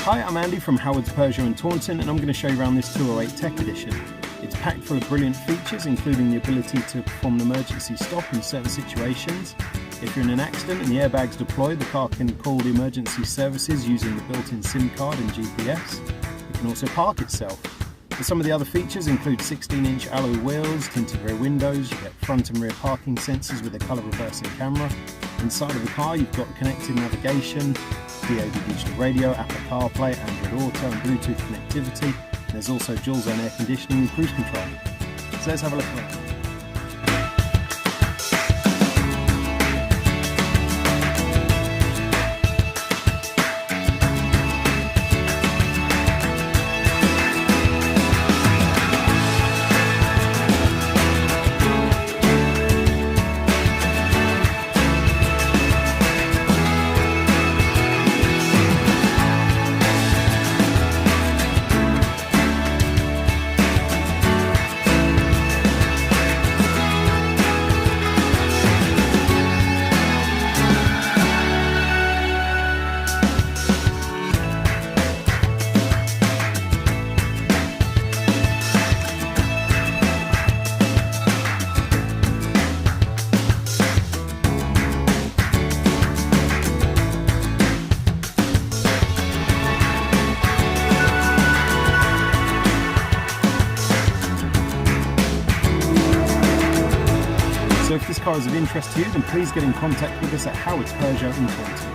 Hi, I'm Andy from Howard's Peugeot in Taunton, and I'm going to show you around this 208 Tech Edition. It's packed full of brilliant features, including the ability to perform an emergency stop in certain situations. If you're in an accident and the airbag's deployed, the car can call the emergency services using the built-in SIM card and GPS. It can also park itself. But some of the other features include 16-inch alloy wheels, tinted rear windows, you get front and rear parking sensors with a colour reversing camera. Inside of the car you've got connected navigation, DAB digital radio, Apple CarPlay, Android Auto and Bluetooth connectivity. There's also dual zone air conditioning and cruise control. So let's have a look around. So if this car is of interest to you, then please get in contact with us at Howard's Peugeot in Taunton.